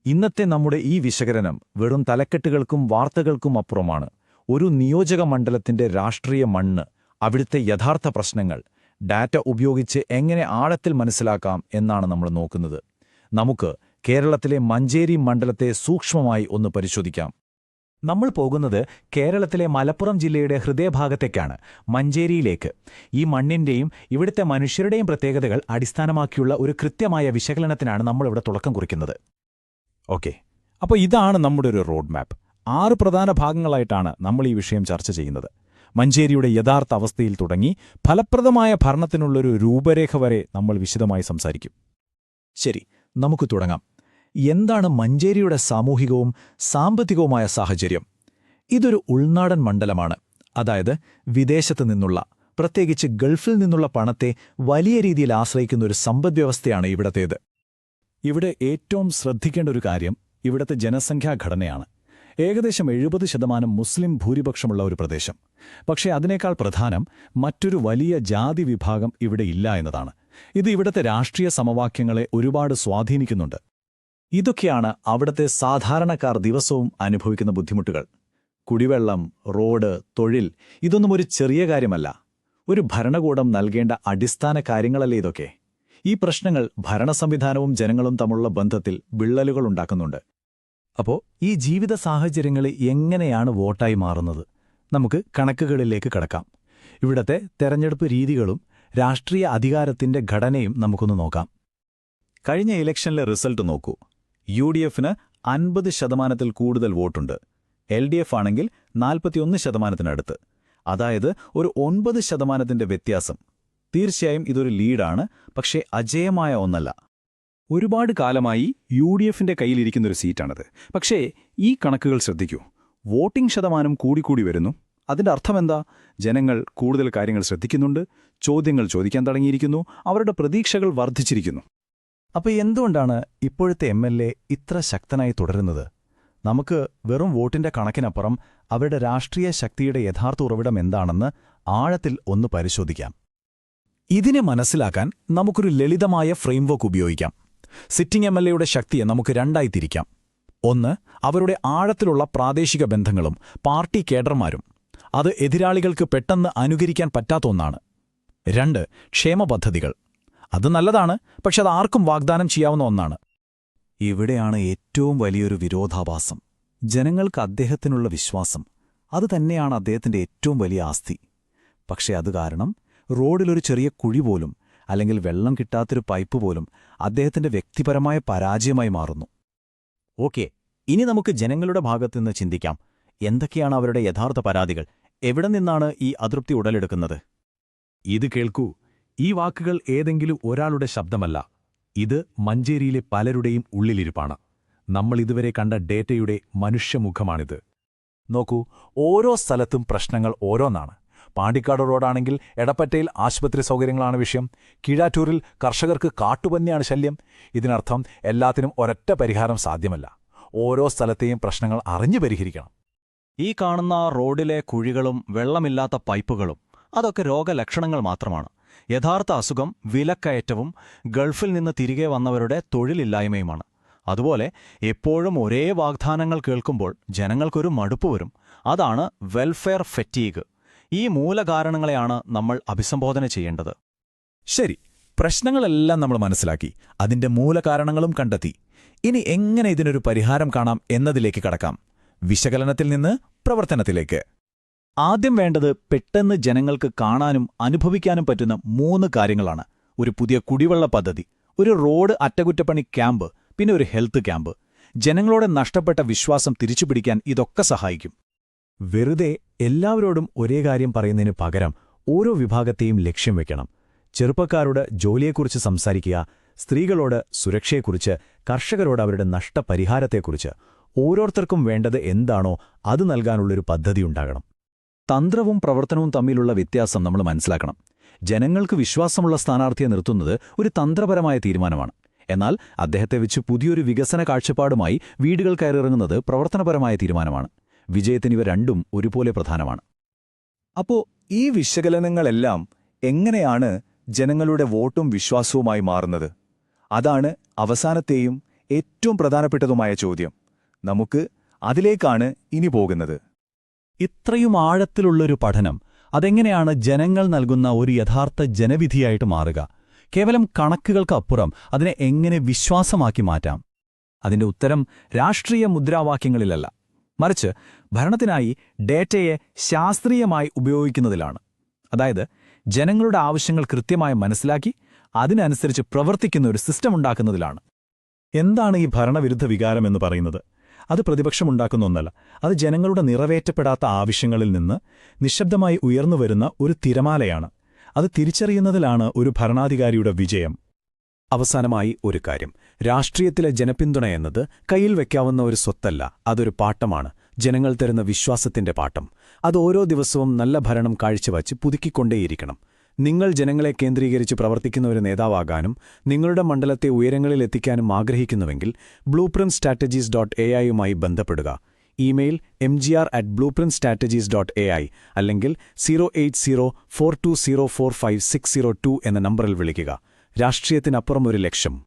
ഇന്നത്തെ നമ്മുടെ ഈ വിശകലനം വെറും തലക്കെട്ടുകൾക്കും വാർത്തകൾക്കും അപ്പുറമാണ്. ഒരു നിയോജക മണ്ഡലത്തിന്റെ രാഷ്ട്രീയ മണ്ണ്, അവിടുത്തെ യഥാർത്ഥ പ്രശ്നങ്ങൾ, ഡാറ്റ ഉപയോഗിച്ച് എങ്ങനെ ആഴത്തിൽ മനസ്സിലാക്കാം എന്നാണ് നമ്മൾ നോക്കുന്നത്. നമുക്ക് കേരളത്തിലെ മഞ്ചേരി മണ്ഡലത്തെ സൂക്ഷ്മമായി ഒന്ന് പരിശോധിക്കാം. നമ്മൾ പോകുന്നത് കേരളത്തിലെ മലപ്പുറം ജില്ലയുടെ ഹൃദയഭാഗത്തേക്കാണ്, മഞ്ചേരിയിലേക്ക്. ഈ മണ്ണിന്റെയും ഇവിടുത്തെ മനുഷ്യരുടെയും പ്രത്യേകതകൾ അടിസ്ഥാനമാക്കിയുള്ള ഒരു കൃത്യമായ വിശകലനത്തിനാണ് നമ്മളിവിടെ തുടക്കം കുറിക്കുന്നത്. ഓക്കെ, അപ്പോൾ ഇതാണ് നമ്മുടെ ഒരു റോഡ് മാപ്പ്. 6 പ്രധാന ഭാഗങ്ങളായിട്ടാണ് നമ്മൾ ഈ വിഷയം ചർച്ച ചെയ്യുന്നത്. മഞ്ചേരിയുടെ യഥാർത്ഥ അവസ്ഥയിൽ തുടങ്ങി ഫലപ്രദമായ ഭരണത്തിനുള്ളൊരു രൂപരേഖ വരെ നമ്മൾ വിശദമായി സംസാരിക്കും. ശരി, നമുക്ക് തുടങ്ങാം. എന്താണ് മഞ്ചേരിയുടെ സാമൂഹികവും സാമ്പത്തികവുമായ സാഹചര്യം? ഇതൊരു ഉൾനാടൻ മണ്ഡലമാണ്. അതായത് വിദേശത്ത് നിന്നുള്ള, പ്രത്യേകിച്ച് ഗൾഫിൽ നിന്നുള്ള പണത്തെ വലിയ രീതിയിൽ ആശ്രയിക്കുന്ന ഒരു സമ്പദ്വ്യവസ്ഥയാണ് ഇവിടത്തേത്. ഇവിടെ ഏറ്റവും ശ്രദ്ധിക്കേണ്ട ഒരു കാര്യം ഇവിടുത്തെ ജനസംഖ്യാഘടനയാണ്. ഏകദേശം 70% മുസ്ലിം ഭൂരിപക്ഷമുള്ള ഒരു പ്രദേശം. പക്ഷേ അതിനേക്കാൾ പ്രധാനം മറ്റൊരു വലിയ ജാതി വിഭാഗം ഇവിടെ ഇല്ല എന്നതാണ്. ഇത് ഇവിടുത്തെ രാഷ്ട്രീയ സമവാക്യങ്ങളെ ഒരുപാട് സ്വാധീനിക്കുന്നുണ്ട്. ഇതൊക്കെയാണ് അവിടുത്തെ സാധാരണക്കാർ ദിവസവും അനുഭവിക്കുന്ന ബുദ്ധിമുട്ടുകൾ. കുടിവെള്ളം, റോഡ്, തൊഴിൽ, ഇതൊന്നും ഒരു ചെറിയ കാര്യമല്ല. ഒരു ഭരണകൂടം നൽകേണ്ട അടിസ്ഥാന കാര്യങ്ങളല്ലേ ഇതൊക്കെ? ഈ പ്രശ്നങ്ങൾ ഭരണസംവിധാനവും ജനങ്ങളും തമ്മിലുള്ള ബന്ധത്തിൽ വിള്ളലുകൾ ഉണ്ടാക്കുന്നുണ്ട്. അപ്പോൾ ഈ ജീവിത സാഹചര്യങ്ങൾ എങ്ങനെയാണ് വോട്ടായി മാറുന്നത്? നമുക്ക് കണക്കുകളിലേക്ക് കടക്കാം. ഇവിടത്തെ തെരഞ്ഞെടുപ്പ് രീതികളും രാഷ്ട്രീയ അധികാരത്തിന്റെ ഘടനയും നമുക്കൊന്ന് നോക്കാം. കഴിഞ്ഞ ഇലക്ഷനിലെ റിസൾട്ട് നോക്കൂ. UDFന് 50% കൂടുതൽ വോട്ടുണ്ട്. LDF ആണെങ്കിൽ 41%. അതായത് ഒരു 9% വ്യത്യാസം. തീർച്ചയായും ഇതൊരു ലീഡാണ്, പക്ഷേ അജേയമായ ഒന്നല്ല. ഒരുപാട് കാലമായി UDFന്റെ കയ്യിലിരിക്കുന്നൊരു സീറ്റാണത്. പക്ഷേ ഈ കണക്കുകൾ ശ്രദ്ധിക്കൂ. വോട്ടിംഗ് ശതമാനം കൂടിക്കൂടി വരുന്നു. അതിന്റെ അർത്ഥമെന്താ? ജനങ്ങൾ കൂടുതൽ കാര്യങ്ങൾ ശ്രദ്ധിക്കുന്നുണ്ട്, ചോദ്യങ്ങൾ ചോദിക്കാൻ തുടങ്ങിയിരിക്കുന്നു, അവരുടെ പ്രതീക്ഷകൾ വർദ്ധിച്ചിരിക്കുന്നു. അപ്പോൾ എന്തുകൊണ്ടാണ് ഇപ്പോഴത്തെ MLA ഇത്ര ശക്തനായി തുടരുന്നത്? നമുക്ക് വെറും വോട്ടിന്റെ കണക്കിനപ്പുറം അവരുടെ രാഷ്ട്രീയ ശക്തിയുടെ യഥാർത്ഥ ഉറവിടം എന്താണെന്ന് ആഴത്തിൽ ഒന്ന് പരിശോധിക്കാം. ഇതിനെ മനസ്സിലാക്കാൻ നമുക്കൊരു ലളിതമായ ഫ്രെയിംവർക്ക് ഉപയോഗിക്കാം. സിറ്റിംഗ് MLAയുടെ ശക്തിയെ നമുക്ക് രണ്ടായി തിരിക്കാം. ഒന്ന്, അവരുടെ ആഴത്തിലുള്ള പ്രാദേശിക ബന്ധങ്ങളും പാർട്ടി കേഡർമാരും. അത് എതിരാളികൾക്ക് പെട്ടെന്ന് അനുകരിക്കാൻ പറ്റാത്ത ഒന്നാണ്. 2, ക്ഷേമ പദ്ധതികൾ. അത് നല്ലതാണ്, പക്ഷെ അത് ആർക്കും വാഗ്ദാനം ചെയ്യാവുന്ന ഒന്നാണ്. ഇവിടെയാണ് ഏറ്റവും വലിയൊരു വിരോധാഭാസം. ജനങ്ങൾക്ക് അദ്ദേഹത്തിനുള്ള വിശ്വാസം, അത് തന്നെയാണ് അദ്ദേഹത്തിന്റെ ഏറ്റവും വലിയ ആസ്തി. പക്ഷെ അത് കാരണം റോഡിലൊരു ചെറിയ കുഴി പോലും, അല്ലെങ്കിൽ വെള്ളം കിട്ടാത്തൊരു പൈപ്പ് പോലും അദ്ദേഹത്തിന്റെ വ്യക്തിപരമായ പരാജയമായി മാറുന്നു. ഓക്കെ, ഇനി നമുക്ക് ജനങ്ങളുടെ ഭാഗത്തുനിന്ന് ചിന്തിക്കാം. എന്തൊക്കെയാണ് അവരുടെ യഥാർത്ഥ പരാതികൾ? എവിടെ നിന്നാണ് ഈ അതൃപ്തി ഉടലെടുക്കുന്നത്? ഇത് കേൾക്കൂ. ഈ വാക്കുകൾ ഏതെങ്കിലും ഒരാളുടെ ശബ്ദമല്ല. ഇത് മഞ്ചേരിയിലെ പലരുടെയും ഉള്ളിലിരിപ്പാണ്. നമ്മൾ ഇതുവരെ കണ്ട ഡേറ്റയുടെ മനുഷ്യമുഖമാണിത്. നോക്കൂ, ഓരോ സ്ഥലത്തും പ്രശ്നങ്ങൾ ഓരോന്നാണ്. പാണ്ടിക്കാട് റോഡാണെങ്കിൽ എടപ്പറ്റയിൽ ആശുപത്രി സൗകര്യങ്ങളാണ് വിഷയം. കീഴാറ്റൂരിൽ കർഷകർക്ക് കാട്ടുപന്നിയാണ് ശല്യം. ഇതിനർത്ഥം എല്ലാത്തിനും ഒരൊറ്റ പരിഹാരം സാധ്യമല്ല. ഓരോ സ്ഥലത്തെയും പ്രശ്നങ്ങൾ അറിഞ്ഞു പരിഹരിക്കണം. ഈ കാണുന്ന റോഡിലെ കുഴികളും വെള്ളമില്ലാത്ത പൈപ്പുകളും അതൊക്കെ രോഗലക്ഷണങ്ങൾ മാത്രമാണ്. യഥാർത്ഥ അസുഖം വിലക്കയറ്റവും ഗൾഫിൽ നിന്ന് തിരികെ വന്നവരുടെ തൊഴിലില്ലായ്മയുമാണ്. അതുപോലെ എപ്പോഴും ഒരേ വാഗ്ദാനങ്ങൾ കേൾക്കുമ്പോൾ ജനങ്ങൾക്കൊരു മടുപ്പ് വരും. അതാണ് വെൽഫെയർ ഫെറ്റീഗ്. ഈ മൂലകാരണങ്ങളെയാണ് നമ്മൾ അഭിസംബോധന ചെയ്യേണ്ടത്. ശരി, പ്രശ്നങ്ങളെല്ലാം നമ്മൾ മനസ്സിലാക്കി, അതിന്റെ മൂലകാരണങ്ങളും കണ്ടെത്തി. ഇനി എങ്ങനെ ഇതിനൊരു പരിഹാരം കാണാം എന്നതിലേക്ക് കടക്കാം. വിശകലനത്തിൽ നിന്ന് പ്രവർത്തനത്തിലേക്ക്. ആദ്യം വേണ്ടത് പെട്ടെന്ന് ജനങ്ങൾക്ക് കാണാനും അനുഭവിക്കാനും പറ്റുന്ന 3 കാര്യങ്ങളാണ്. ഒരു പുതിയ കുടിവെള്ള പദ്ധതി, ഒരു റോഡ് അറ്റകുറ്റപ്പണി ക്യാമ്പ്, പിന്നെ ഒരു ഹെൽത്ത് ക്യാമ്പ്. ജനങ്ങളോട് നഷ്ടപ്പെട്ട വിശ്വാസം തിരിച്ചുപിടിക്കാൻ ഇതൊക്കെ സഹായിക്കും. വെറുതെ എല്ലാവരോടും ഒരേ കാര്യം പറയുന്നതിന് പകരം ഓരോ വിഭാഗത്തെയും ലക്ഷ്യം വെക്കണം. ചെറുപ്പക്കാരോട് ജോലിയെക്കുറിച്ച് സംസാരിക്കുക, സ്ത്രീകളോട് സുരക്ഷയെക്കുറിച്ച്, കർഷകരോട് അവരുടെ നഷ്ടപരിഹാരത്തെക്കുറിച്ച്. ഓരോരുത്തർക്കും വേണ്ടത് എന്താണോ അത് നൽകാനുള്ളൊരു പദ്ധതിയുണ്ടാകണം. തന്ത്രവും പ്രവർത്തനവും തമ്മിലുള്ള വ്യത്യാസം നമ്മൾ മനസ്സിലാക്കണം. ജനങ്ങൾക്ക് വിശ്വാസമുള്ള സ്ഥാനാർത്ഥിയെ നിർത്തുന്നത് ഒരു തന്ത്രപരമായ തീരുമാനമാണ്. എന്നാൽ അദ്ദേഹത്തെ വെച്ച് പുതിയൊരു വികസന കാഴ്ചപ്പാടുമായി വീടുകൾ കയറിയിറങ്ങുന്നത് പ്രവർത്തനപരമായ തീരുമാനമാണ്. വിജയത്തിനിവ രണ്ടും ഒരുപോലെ പ്രധാനമാണ്. അപ്പോൾ ഈ വിശകലനങ്ങളെല്ലാം എങ്ങനെയാണ് ജനങ്ങളുടെ വോട്ടും വിശ്വാസവുമായി മാറുന്നത്? അതാണ് അവസാനത്തെയും ഏറ്റവും പ്രധാനപ്പെട്ടതുമായ ചോദ്യം. നമുക്ക് അതിലേക്കാണ് ഇനി പോകുന്നത്. ഇത്രയും ആഴത്തിലുള്ളൊരു പഠനം അതെങ്ങനെയാണ് ജനങ്ങൾ നൽകുന്ന ഒരു യഥാർത്ഥ ജനവിധിയായിട്ട് മാറുക? കേവലം കണക്കുകൾക്കപ്പുറം അതിനെ എങ്ങനെ വിശ്വാസമാക്കി മാറ്റാം? അതിന്റെ ഉത്തരം രാഷ്ട്രീയ മുദ്രാവാക്യങ്ങളിലല്ല, മറിച്ച് ഭരണത്തിനായി ഡേറ്റയെ ശാസ്ത്രീയമായി ഉപയോഗിക്കുന്നതിലാണ്. അതായത് ജനങ്ങളുടെ ആവശ്യങ്ങൾ കൃത്യമായി മനസ്സിലാക്കി അതിനനുസരിച്ച് പ്രവർത്തിക്കുന്ന ഒരു സിസ്റ്റം ഉണ്ടാക്കുന്നതിലാണ്. എന്താണ് ഈ ഭരണവിരുദ്ധ വികാരമെന്ന് പറയുന്നത്? അത് പ്രതിപക്ഷമുണ്ടാക്കുന്ന ഒന്നല്ല. അത് ജനങ്ങളുടെ നിറവേറ്റപ്പെടാത്ത ആവശ്യങ്ങളിൽ നിന്ന് നിശബ്ദമായി ഉയർന്നുവരുന്ന ഒരു തിരമാലയാണ്. അത് തിരിച്ചറിയുന്നതിലാണ് ഒരു ഭരണാധികാരിയുടെ വിജയം. അവസാനമായി ഒരു കാര്യം. രാഷ്ട്രീയത്തിലെ ജനപിന്തുണ എന്നത് കയ്യിൽ വെക്കാവുന്ന ഒരു സ്വത്തല്ല, അതൊരു പാട്ടമാണ്. ജനങ്ങൾ തരുന്ന വിശ്വാസത്തിന്റെ പാട്ടം. അത് ഓരോ ദിവസവും നല്ല ഭരണം കാഴ്ചവച്ച് പുതുക്കിക്കൊണ്ടേയിരിക്കണം. നിങ്ങൾ ജനങ്ങളെ കേന്ദ്രീകരിച്ച് പ്രവർത്തിക്കുന്ന ഒരു നേതാവാകാനും നിങ്ങളുടെ മണ്ഡലത്തെ ഉയരങ്ങളിലെത്തിക്കാനും ആഗ്രഹിക്കുന്നുവെങ്കിൽ blueprintstrategies.ai യുമായി ബന്ധപ്പെടുക. ഇമെയിൽ mgr@blueprintstrategies.ai അല്ലെങ്കിൽ 08042045602 എന്ന നമ്പറിൽ വിളിക്കുക. രാഷ്ട്രീയത്തിനപ്പുറം ഒരു ലക്ഷ്യം.